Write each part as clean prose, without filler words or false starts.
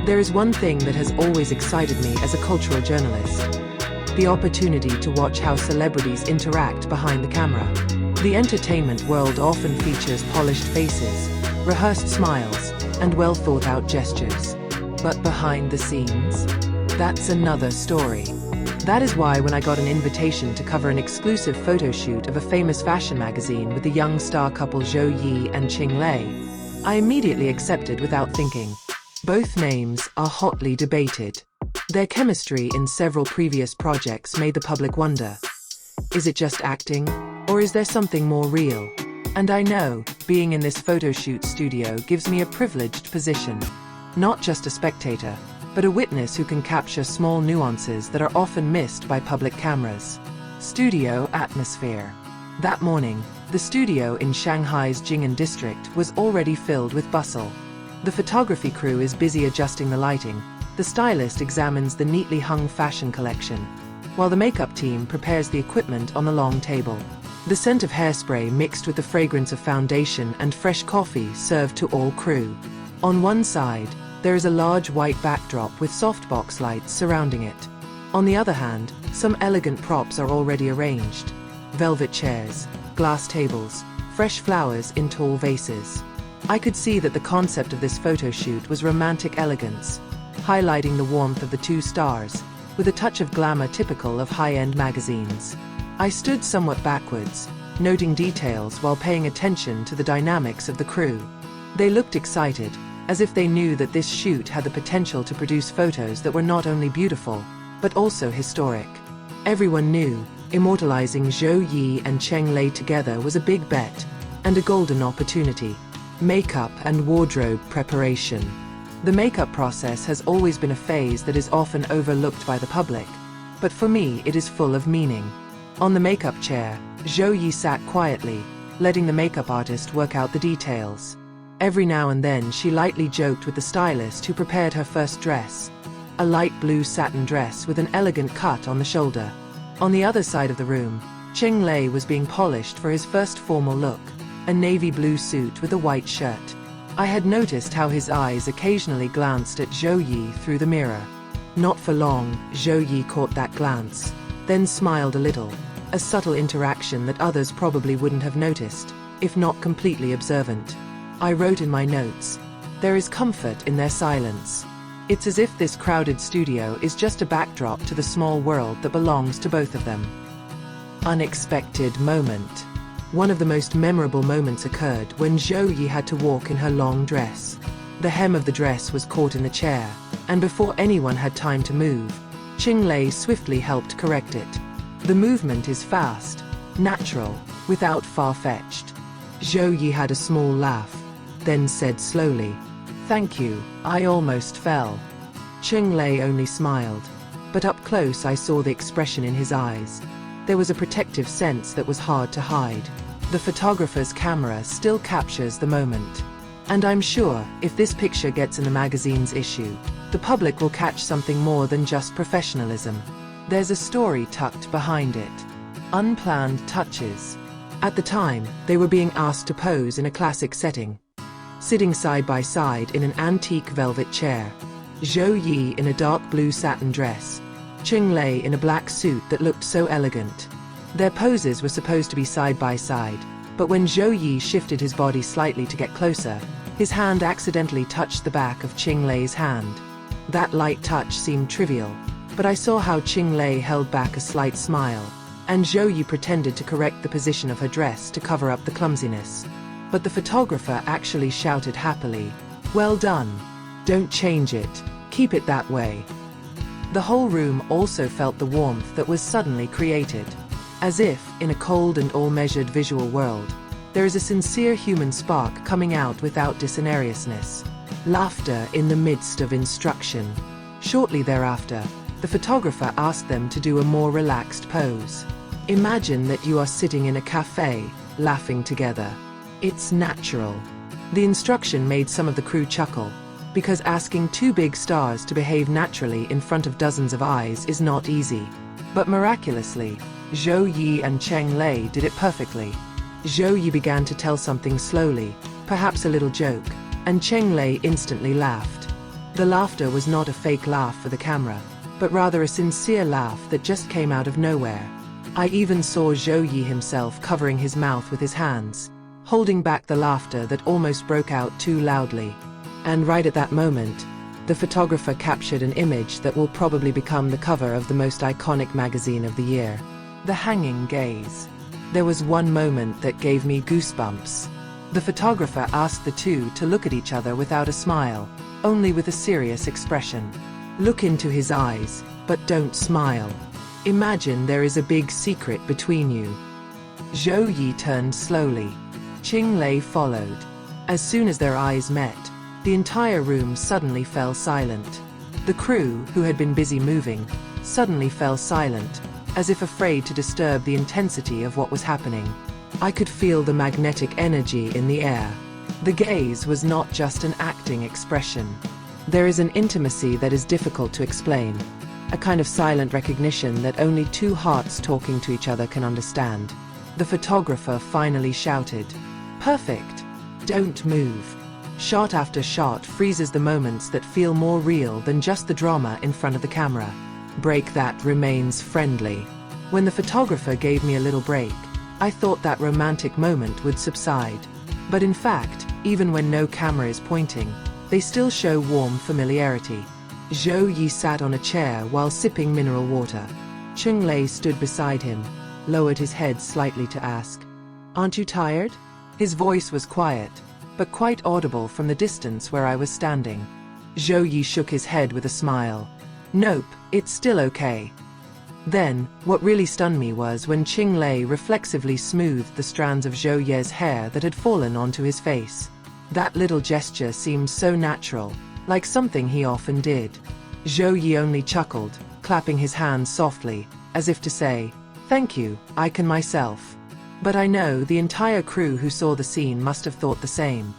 There is one thing that has always excited me as a cultural journalist: the opportunity to watch how celebrities interact behind the camera. The entertainment world often features polished faces, rehearsed smiles, and well-thought-out gestures. But behind the scenes? That's another story. That is why when I got an invitation to cover an exclusive photo shoot of a famous fashion magazine with the young star couple Zhou and Cheng Lei, I immediately accepted without thinking. Both names are hotly debated. Their chemistry in several previous projects made the public wonder, is it just acting, or is there something more real? And I know, being in this photo shoot studio gives me a privileged position. Not just a spectator, but a witness who can capture small nuances that are often missed by public cameras. Studio atmosphere. That morning, the studio in Shanghai's Jing'an district was already filled with bustle. The photography crew is busy adjusting the lighting, the stylist examines the neatly hung fashion collection, while the makeup team prepares the equipment on the long table. The scent of hairspray mixed with the fragrance of foundation and fresh coffee served to all crew. On one side, there is a large white backdrop with softbox lights surrounding it. On the other hand, some elegant props are already arranged: velvet chairs, glass tables, fresh flowers in tall vases. I could see that the concept of this photo shoot was romantic elegance, highlighting the warmth of the two stars, with a touch of glamour typical of high-end magazines. I stood somewhat backwards, noting details while paying attention to the dynamics of the crew. They looked excited, as if they knew that this shoot had the potential to produce photos that were not only beautiful, but also historic. Everyone knew, immortalizing Zhou and Cheng Lei together was a big bet, and a golden opportunity. Makeup and wardrobe preparation. The makeup process has always been a phase that is often overlooked by the public, but for me it is full of meaning. On the makeup chair, Zhou sat quietly, letting the makeup artist work out the details. Every now and then she lightly joked with the stylist who prepared her first dress, a light blue satin dress with an elegant cut on the shoulder. On the other side of the room, Cheng Lei was being polished for his first formal look, a navy blue suit with a white shirt. I had noticed how his eyes occasionally glanced at Zhou through the mirror. Not for long, Zhou caught that glance, then smiled a little, a subtle interaction that others probably wouldn't have noticed, if not completely observant. I wrote in my notes, there is comfort in their silence. It's as if this crowded studio is just a backdrop to the small world that belongs to both of them. Unexpected moment. One of the most memorable moments occurred when Zhou had to walk in her long dress. The hem of the dress was caught in the chair, and before anyone had time to move, Cheng Lei swiftly helped correct it. The movement is fast, natural, without far-fetched. Zhou had a small laugh, then said slowly, "Thank you, I almost fell." Cheng Lei only smiled, but up close I saw the expression in his eyes. There was a protective sense that was hard to hide. The photographer's camera still captures the moment. And I'm sure, if this picture gets in the magazine's issue, the public will catch something more than just professionalism. There's a story tucked behind it. Unplanned touches. At the time, they were being asked to pose in a classic setting, sitting side by side in an antique velvet chair. Zhou in a dark blue satin dress, Cheng Lei in a black suit that looked so elegant. Their poses were supposed to be side by side, but when Zhou shifted his body slightly to get closer, his hand accidentally touched the back of Cheng Lei's hand. That light touch seemed trivial, but I saw how Cheng Lei held back a slight smile, and Zhou pretended to correct the position of her dress to cover up the clumsiness. But the photographer actually shouted happily, "Well done. Don't change it. Keep it that way." The whole room also felt the warmth that was suddenly created. As if, in a cold and all-measured visual world, there is a sincere human spark coming out without disingenuousness. Laughter in the midst of instruction. Shortly thereafter, the photographer asked them to do a more relaxed pose. Imagine that you are sitting in a cafe, laughing together. It's natural. The instruction made some of the crew chuckle, because asking two big stars to behave naturally in front of dozens of eyes is not easy. But miraculously, Zhou and Cheng Lei did it perfectly. Zhou began to tell something slowly, perhaps a little joke, and Cheng Lei instantly laughed. The laughter was not a fake laugh for the camera, but rather a sincere laugh that just came out of nowhere. I even saw Zhou himself covering his mouth with his hands, holding back the laughter that almost broke out too loudly. And right at that moment, the photographer captured an image that will probably become the cover of the most iconic magazine of the year. The hanging gaze. There was one moment that gave me goosebumps. The photographer asked the two to look at each other without a smile, only with a serious expression. Look into his eyes, but don't smile. Imagine there is a big secret between you. Zhou turned slowly. Cheng Lei followed. As soon as their eyes met, the entire room suddenly fell silent. The crew, who had been busy moving, suddenly fell silent, as if afraid to disturb the intensity of what was happening. I could feel the magnetic energy in the air. The gaze was not just an acting expression. There is an intimacy that is difficult to explain, a kind of silent recognition that only two hearts talking to each other can understand. The photographer finally shouted, "Perfect! Don't move." Shot after shot freezes the moments that feel more real than just the drama in front of the camera. Break that remains friendly. When the photographer gave me a little break, I thought that romantic moment would subside. But in fact, even when no camera is pointing, they still show warm familiarity. Zhou sat on a chair while sipping mineral water. Cheng Lei stood beside him, lowered his head slightly to ask, "Aren't you tired?" His voice was quiet, but quite audible from the distance where I was standing. Zhou shook his head with a smile. "Nope, it's still okay." Then, what really stunned me was when Cheng Lei reflexively smoothed the strands of Zhou's hair that had fallen onto his face. That little gesture seemed so natural, like something he often did. Zhou only chuckled, clapping his hands softly, as if to say, "Thank you, I can myself." But I know the entire crew who saw the scene must have thought the same.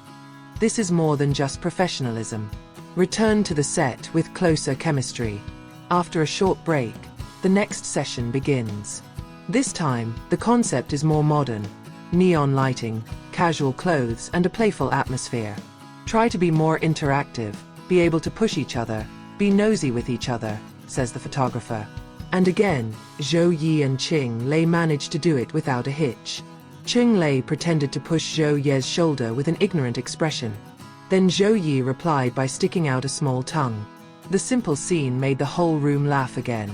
This is more than just professionalism. Return to the set with closer chemistry. After a short break, the next session begins. This time, the concept is more modern. Neon lighting, casual clothes, and a playful atmosphere. Try to be more interactive, be able to push each other, be nosy with each other, says the photographer. And again, Zhou and Cheng Lei managed to do it without a hitch. Cheng Lei pretended to push Zhou's shoulder with an ignorant expression. Then Zhou replied by sticking out a small tongue. The simple scene made the whole room laugh again.